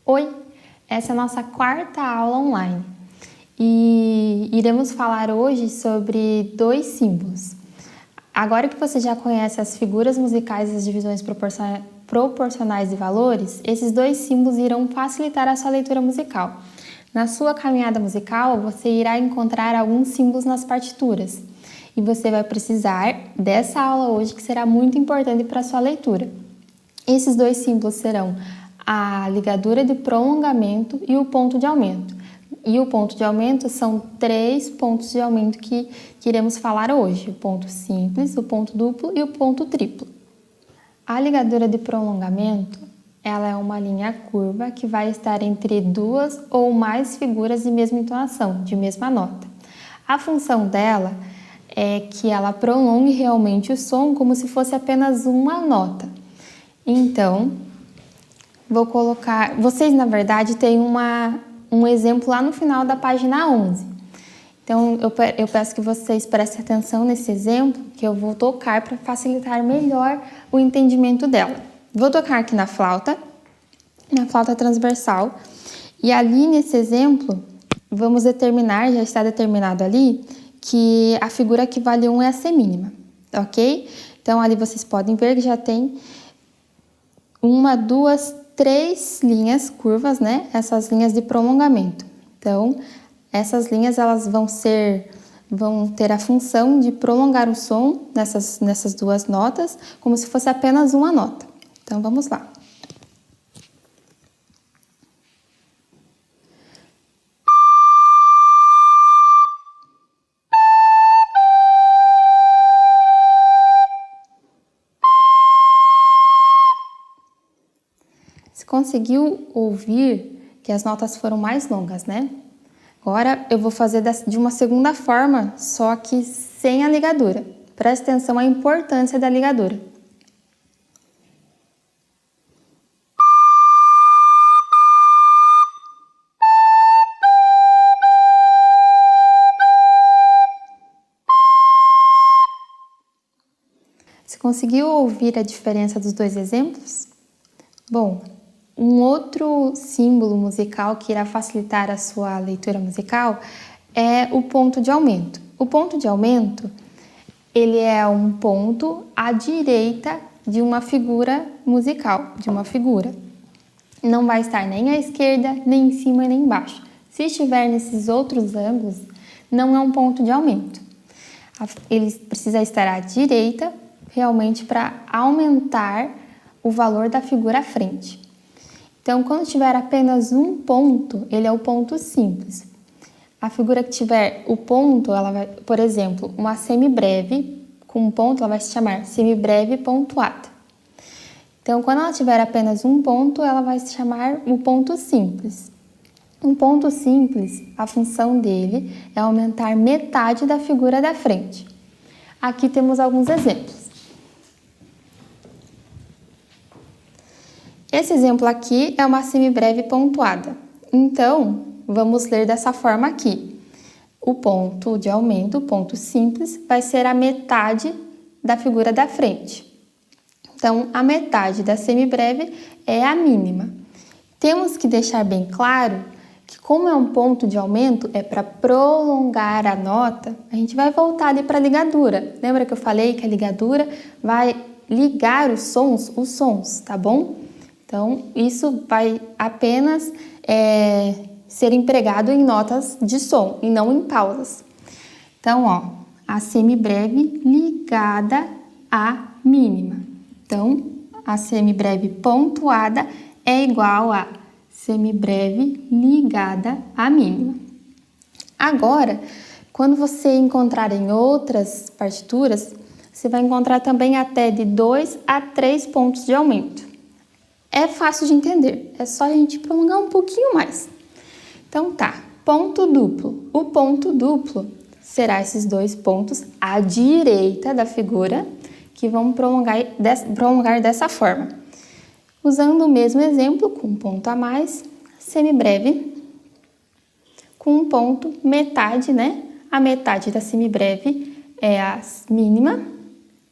Oi, essa é a nossa quarta aula online e iremos falar hoje sobre dois símbolos. Agora que você já conhece as figuras musicais e as divisões proporcionais de valores, esses dois símbolos irão facilitar a sua leitura musical. Na sua caminhada musical, você irá encontrar alguns símbolos nas partituras e você vai precisar dessa aula hoje que será muito importante para a sua leitura. Esses dois símbolos serão a ligadura de prolongamento e o ponto de aumento. E o ponto de aumento são 3 pontos de aumento que iremos falar hoje: o ponto simples, o ponto duplo e o ponto triplo. A ligadura de prolongamento, ela é uma linha curva que vai estar entre duas ou mais figuras de mesma entonação, de mesma nota. A função dela é que ela prolongue realmente o som como se fosse apenas uma nota. Então, vou colocar... Vocês, na verdade, têm um exemplo lá no final da página 11. Então, eu peço que vocês prestem atenção nesse exemplo, que eu vou tocar para facilitar melhor o entendimento dela. Vou tocar aqui na flauta transversal, e ali nesse exemplo, vamos determinar, já está determinado ali, que a figura que vale 1 é a semínima, ok? Então, ali vocês podem ver que já tem 1, 2, 3 linhas curvas, né? Essas linhas de prolongamento. Então, essas linhas elas vão ter a função de prolongar o som nessas duas notas, como se fosse apenas uma nota. Então, vamos lá. Você conseguiu ouvir que as notas foram mais longas, né? Agora eu vou fazer de uma segunda forma, só que sem a ligadura. Preste atenção à importância da ligadura. Você conseguiu ouvir a diferença dos dois exemplos? Bom, um outro símbolo musical que irá facilitar a sua leitura musical é o ponto de aumento. O ponto de aumento, ele é um ponto à direita de uma figura musical, de uma figura. Não vai estar nem à esquerda, nem em cima, nem embaixo. Se estiver nesses outros ângulos, não é um ponto de aumento. Ele precisa estar à direita, realmente para aumentar o valor da figura à frente. Então, quando tiver apenas um ponto, ele é o ponto simples. A figura que tiver o ponto, ela vai, por exemplo, uma semibreve com um ponto, ela vai se chamar semibreve pontuada. Então, quando ela tiver apenas um ponto, ela vai se chamar o ponto simples. Um ponto simples, a função dele é aumentar metade da figura da frente. Aqui temos alguns exemplos. Esse exemplo aqui é uma semibreve pontuada. Então, vamos ler dessa forma aqui. O ponto de aumento, o ponto simples, vai ser a metade da figura da frente. Então, a metade da semibreve é a mínima. Temos que deixar bem claro que, como é um ponto de aumento, é para prolongar a nota, a gente vai voltar ali para a ligadura. Lembra que eu falei que a ligadura vai ligar os sons, tá bom? Então, isso vai apenas ser empregado em notas de som e não em pausas. Então, ó, a semibreve ligada à mínima. Então, a semibreve pontuada é igual a semibreve ligada à mínima. Agora, quando você encontrar em outras partituras, você vai encontrar também até de 2 a 3 pontos de aumento. É fácil de entender, é só a gente prolongar um pouquinho mais. Então tá, ponto duplo. O ponto duplo será esses 2 pontos à direita da figura que vão prolongar dessa forma. Usando o mesmo exemplo, com um ponto a mais, semibreve, com um ponto metade, né? A metade da semibreve é a mínima,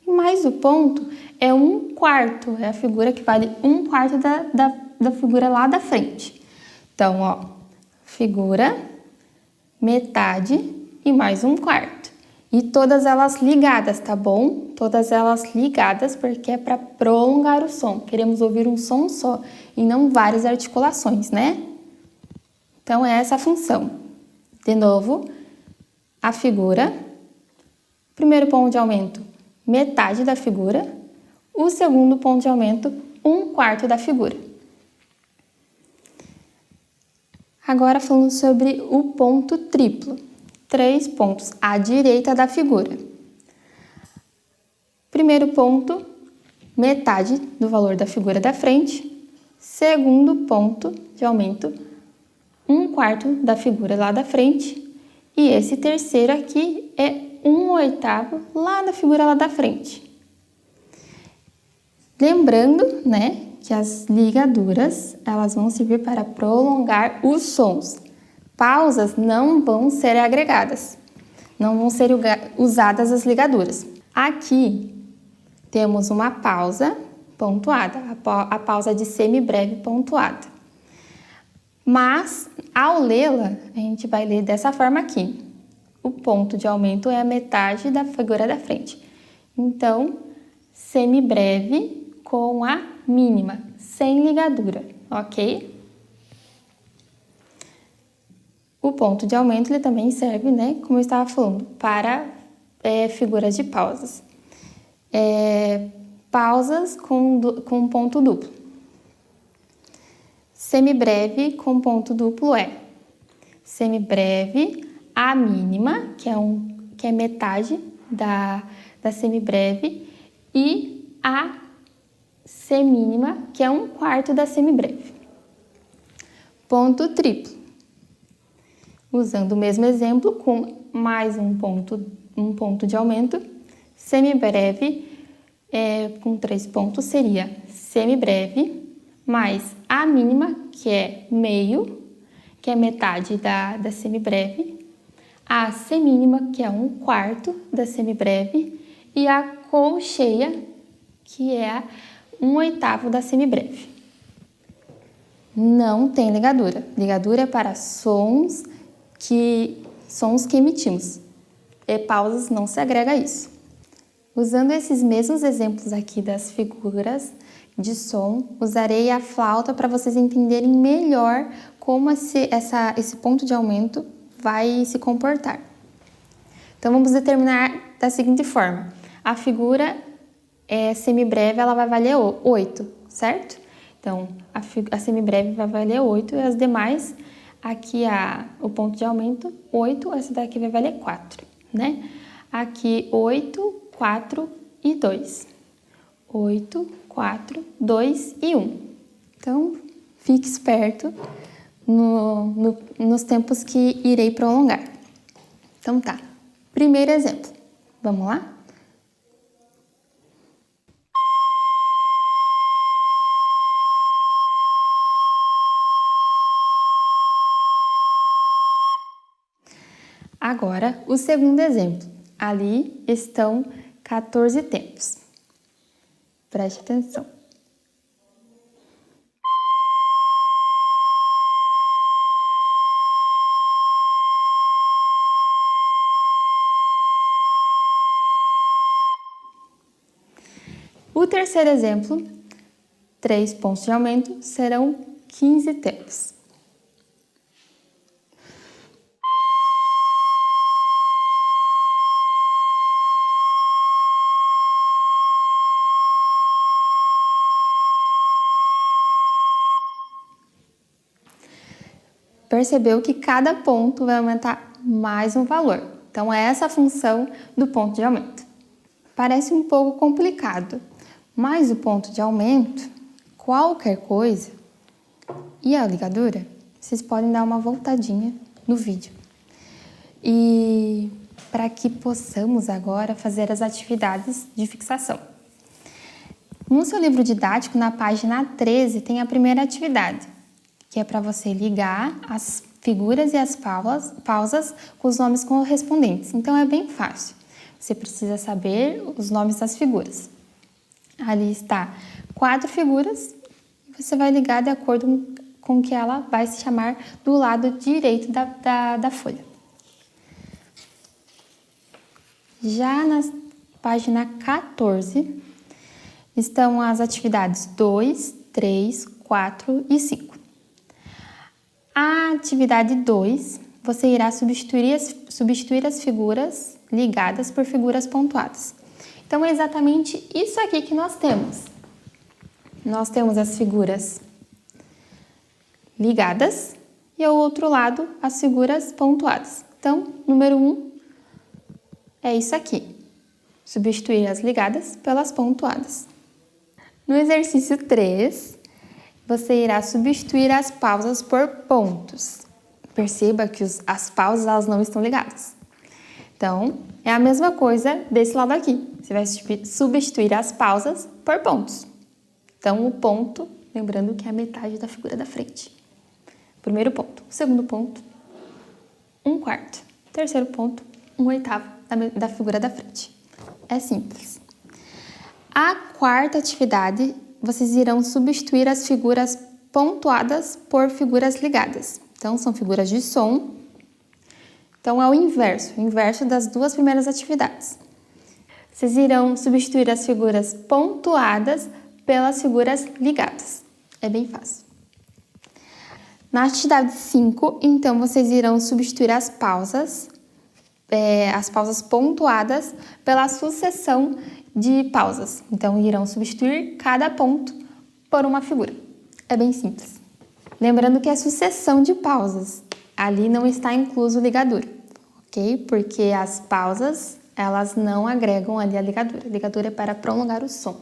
mais o ponto é 1/4, é a figura que vale 1/4 da figura lá da frente. Então, ó, figura, metade e mais um quarto. E todas elas ligadas, tá bom? Todas elas ligadas, porque é para prolongar o som. Queremos ouvir um som só e não várias articulações, né? Então, é essa a função. De novo, a figura, primeiro ponto de aumento, metade da figura. O segundo ponto de aumento, um quarto da figura. Agora, falando sobre o ponto triplo. 3 pontos à direita da figura. Primeiro ponto, metade do valor da figura da frente. Segundo ponto de aumento, um quarto da figura lá da frente. E esse terceiro aqui é 1/8 lá da figura lá da frente. Lembrando, né, que as ligaduras, elas vão servir para prolongar os sons. Pausas não vão ser agregadas, não vão ser usadas as ligaduras. Aqui temos uma pausa pontuada, a pausa de semibreve pontuada. Mas, ao lê-la, a gente vai ler dessa forma aqui. O ponto de aumento é a metade da figura da frente. Então, semibreve com a mínima, sem ligadura, ok? O ponto de aumento ele também serve, né, como eu estava falando, para figuras de pausas. Pausas com ponto duplo. Semibreve com ponto duplo é semibreve, a mínima, que é metade da semibreve, e a semínima, que é um quarto da semibreve. Ponto triplo. Usando o mesmo exemplo, com mais um ponto de aumento, semibreve com 3 pontos seria semibreve, mais a mínima, que é meio, que é metade da semibreve, a semínima, que é um quarto da semibreve, e a colcheia, que é 1/8 da semibreve. Não tem ligadura. Ligadura é para sons que emitimos. Pausas não se agrega a isso. Usando esses mesmos exemplos aqui das figuras de som, usarei a flauta para vocês entenderem melhor como esse ponto de aumento vai se comportar. Então, vamos determinar da seguinte forma. A figura semibreve, ela vai valer 8, certo? Então, a semibreve vai valer 8 e as demais, aqui o ponto de aumento, 8, essa daqui vai valer 4, né? Aqui, 8, 4 e 2. 8, 4, 2 e 1. Então, fique esperto nos tempos que irei prolongar. Então, tá. Primeiro exemplo. Vamos lá? Agora, o segundo exemplo. Ali estão 14 tempos. Preste atenção. O terceiro exemplo, 3 pontos de aumento, serão 15 tempos. Percebeu que cada ponto vai aumentar mais um valor. Então, é essa a função do ponto de aumento. Parece um pouco complicado, mas o ponto de aumento, qualquer coisa, e a ligadura, vocês podem dar uma voltadinha no vídeo. E para que possamos agora fazer as atividades de fixação. No seu livro didático, na página 13, tem a primeira atividade, que é para você ligar as figuras e as pausas com os nomes correspondentes. Então, é bem fácil. Você precisa saber os nomes das figuras. Ali está 4 figuras e você vai ligar de acordo com que ela vai se chamar do lado direito da folha. Já na página 14, estão as atividades 2, 3, 4 e 5. A atividade 2, você irá substituir as figuras ligadas por figuras pontuadas. Então, é exatamente isso aqui que nós temos. Nós temos as figuras ligadas e ao outro lado as figuras pontuadas. Então, número 1 é isso aqui. Substituir as ligadas pelas pontuadas. No exercício 3, você irá substituir as pausas por pontos. Perceba que as pausas elas não estão ligadas. Então, é a mesma coisa desse lado aqui. Você vai substituir as pausas por pontos. Então, o ponto, lembrando que é a metade da figura da frente. Primeiro ponto. O segundo ponto, 1/4. Terceiro ponto, 1/8 da figura da frente. É simples. A quarta atividade, vocês irão substituir as figuras pontuadas por figuras ligadas. Então, são figuras de som. Então, é o inverso das duas primeiras atividades. Vocês irão substituir as figuras pontuadas pelas figuras ligadas. É bem fácil. Na atividade 5, então, vocês irão substituir as pausas pontuadas pela sucessão de pausas. Então, irão substituir cada ponto por uma figura. É bem simples. Lembrando que é sucessão de pausas. Ali não está incluso ligadura, ok? Porque as pausas, elas não agregam ali a ligadura. A ligadura é para prolongar o som.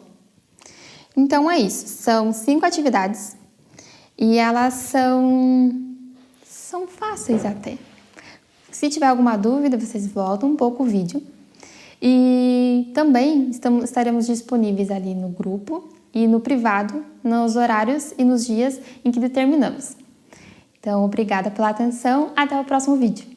Então, é isso. São 5 atividades e elas são fáceis até. Se tiver alguma dúvida, vocês voltam um pouco o vídeo. E também estaremos disponíveis ali no grupo e no privado, nos horários e nos dias em que determinamos. Então, obrigada pela atenção. Até o próximo vídeo.